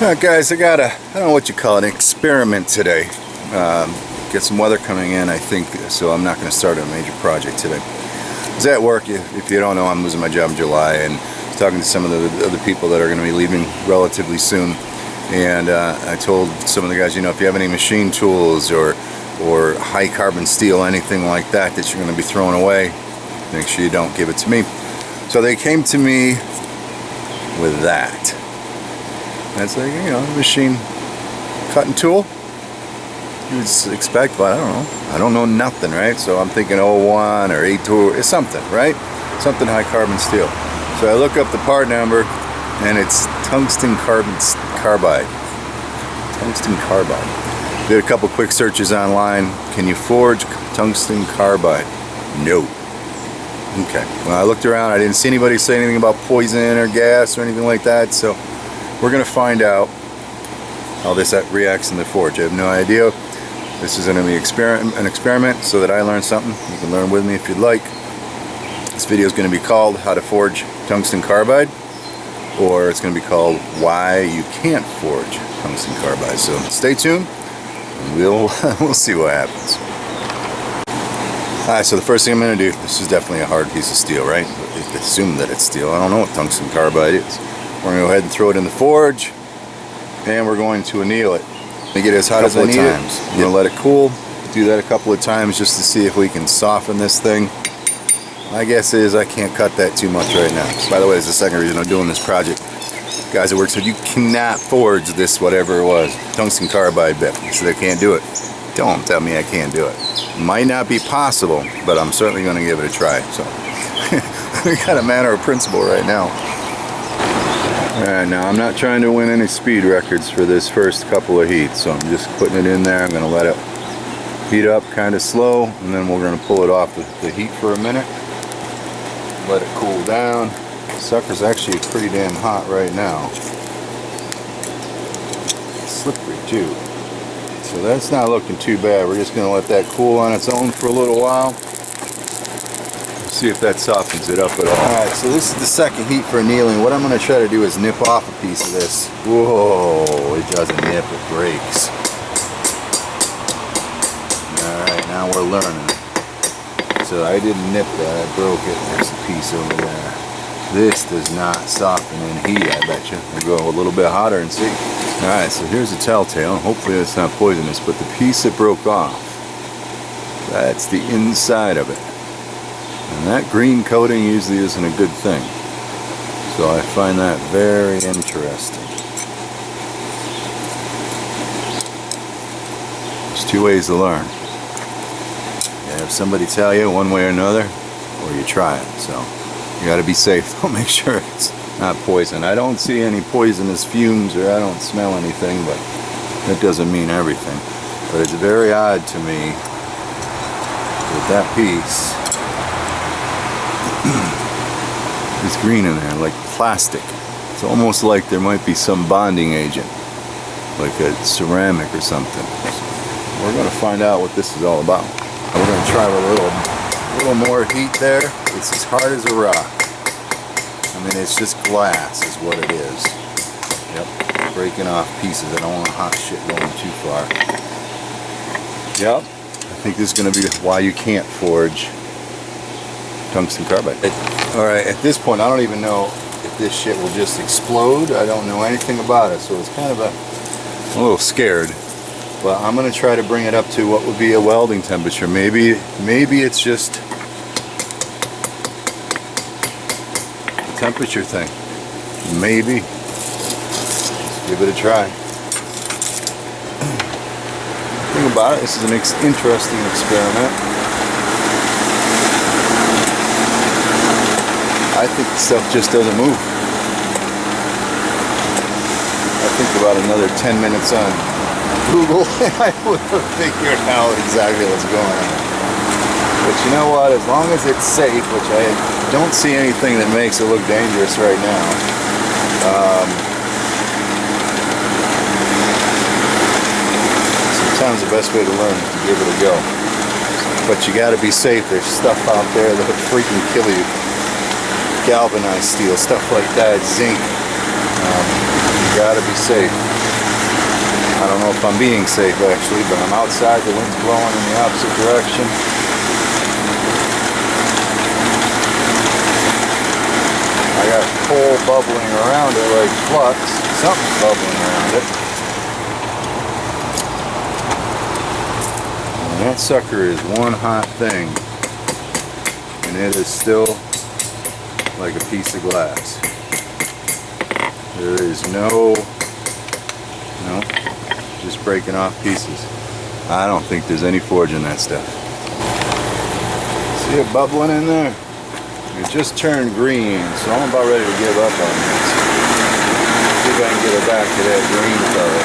Guys, I got I don't know what you call it, an experiment today. Get some weather coming in, I think, so I'm not going to start a major project today. I was at work. If you don't know, I'm losing my job in July, and I was talking to some of the other people that are going to be leaving relatively soon. And I told some of the guys, you know, if you have any machine tools or high carbon steel, anything like that that you're going to be throwing away, make sure you don't give it to me. So they came to me with that. That's like, you know, machine cutting tool. You would expect, but I don't know. I don't know nothing, right? So I'm thinking 01 or 82, it's something, right? Something high carbon steel. So I look up the part number, and it's Tungsten Carbide. Tungsten Carbide. Did a couple quick searches online. Can you forge tungsten carbide? No. Okay. When I looked around, I didn't see anybody say anything about poison or gas or anything like that. So we're going to find out how this reacts in the forge. I have no idea. This is going to be an experiment so that I learn something. You can learn with me if you'd like. This video is going to be called How to Forge Tungsten Carbide, or it's going to be called Why You Can't Forge Tungsten Carbide. So stay tuned and we'll see what happens. Alright, so the first thing I'm going to do, this is definitely a hard piece of steel, right? Assume that it's steel. I don't know what tungsten carbide is. We're going to go ahead and throw it in the forge, and we're going to anneal it. Make it as hot as I need it. I'm going to let it cool. Do that a couple of times just to see if we can soften this thing. My guess is I can't cut that too much right now. By the way, it's the second reason I'm doing this project. Guys at work said you cannot forge this, whatever it was, tungsten carbide bit. So they can't do it. Don't tell me I can't do it. Might not be possible, but I'm certainly going to give it a try. So we got a matter of principle right now. Alright, now I'm not trying to win any speed records for this first couple of heats, so I'm just putting it in there. I'm going to let it heat up kind of slow, and then we're going to pull it off the heat for a minute. Let it cool down. The sucker's actually pretty damn hot right now. It's slippery too. So that's not looking too bad. We're just going to let that cool on its own for a little while. See if that softens it up at all. Alright, so this is the second heat for annealing. What I'm going to try to do is nip off a piece of this. Whoa, it doesn't nip, it breaks. Alright, now we're learning. So I didn't nip that, I broke it. There's a piece over there. This does not soften in heat, I bet you. We'll go a little bit hotter and see. Alright, so here's a telltale. Hopefully it's not poisonous, but the piece that broke off, that's the inside of it. And that green coating usually isn't a good thing. So I find that very interesting. There's two ways to learn. You have somebody tell you one way or another, or you try it. So you got to be safe. Don't make sure it's not poison. I don't see any poisonous fumes, or I don't smell anything, but that doesn't mean everything. But it's very odd to me with that piece. It's green in there, like plastic. It's almost like there might be some bonding agent, like a ceramic or something. So we're going to find out what this is all about. We're going to try with a little more heat there. It's as hard as a rock. I mean, it's just glass is what it is. Yep, breaking off pieces. I don't want hot shit going too far. Yep, I think this is going to be why you can't forge tungsten carbide. Alright, at this point I don't even know if this shit will just explode. I don't know anything about it, so it's kind of a little scared. But I'm going to try to bring it up to what would be a welding temperature. Maybe it's just a temperature thing. Maybe. Let's give it a try. Think about it, this is an interesting experiment. I think the stuff just doesn't move. I think about another 10 minutes on Google and I would have figured out exactly what's going on. But you know what, as long as it's safe, which I don't see anything that makes it look dangerous right now. Sometimes the best way to learn is to give it a go. But you gotta be safe. There's stuff out there that would freaking kill you. Galvanized steel, stuff like that, zinc. You gotta be safe. I don't know if I'm being safe actually, but I'm outside, the wind's blowing in the opposite direction. I got coal bubbling around it like flux. Something's bubbling around it. And that sucker is one hot thing. And it is still like a piece of glass. There is no, just breaking off pieces. I don't think there's any forge in that stuff. See it bubbling in there? It just turned green, so I'm about ready to give up on this. See if I can get it back to that green color.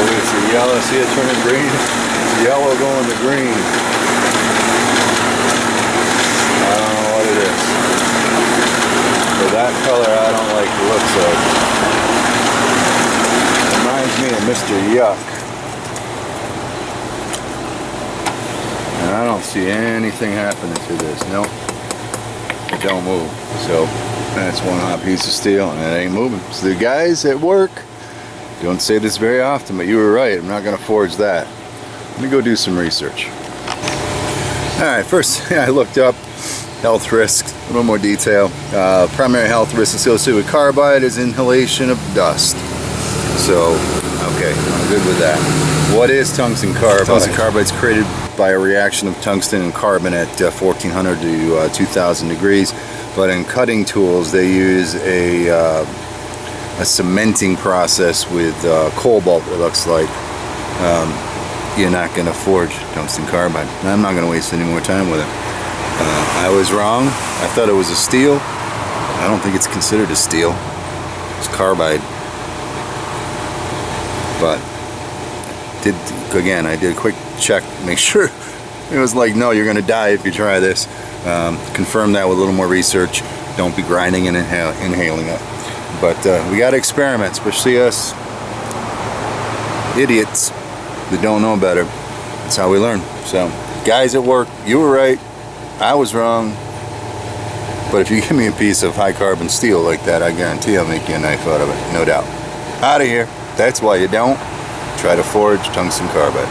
Oh, it's a yellow. See it turning green? It's yellow going to green. I don't know what it is. For that color, I don't like the looks of it. Reminds me of Mr. Yuck. And I don't see anything happening to this. Nope. It don't move. So that's one hot piece of steel and it ain't moving. So the guys at work, don't say this very often, but you were right. I'm not going to forge that. Let me go do some research. Alright, first I looked up health risks, a little more detail. Primary health risk associated with carbide is inhalation of dust. So, okay, I'm good with that. What is tungsten carbide? Tungsten carbide is created by a reaction of tungsten and carbon at 1400 to 2000 degrees. But in cutting tools, they use a cementing process with cobalt, it looks like. You're not going to forge tungsten carbide. I'm not going to waste any more time with it. I was wrong. I thought it was a steel. I don't think it's considered a steel. It's carbide. But I did a quick check, make sure. It was like, no, you're going to die if you try this. Confirm that with a little more research. Don't be grinding and inhaling it. But we got to experiment, especially us idiots that don't know better. That's how we learn. So, guys at work, you were right. I was wrong. But if you give me a piece of high carbon steel like that, I guarantee I'll make you a knife out of it. No doubt. Out of here. That's why you don't try to forge tungsten carbide.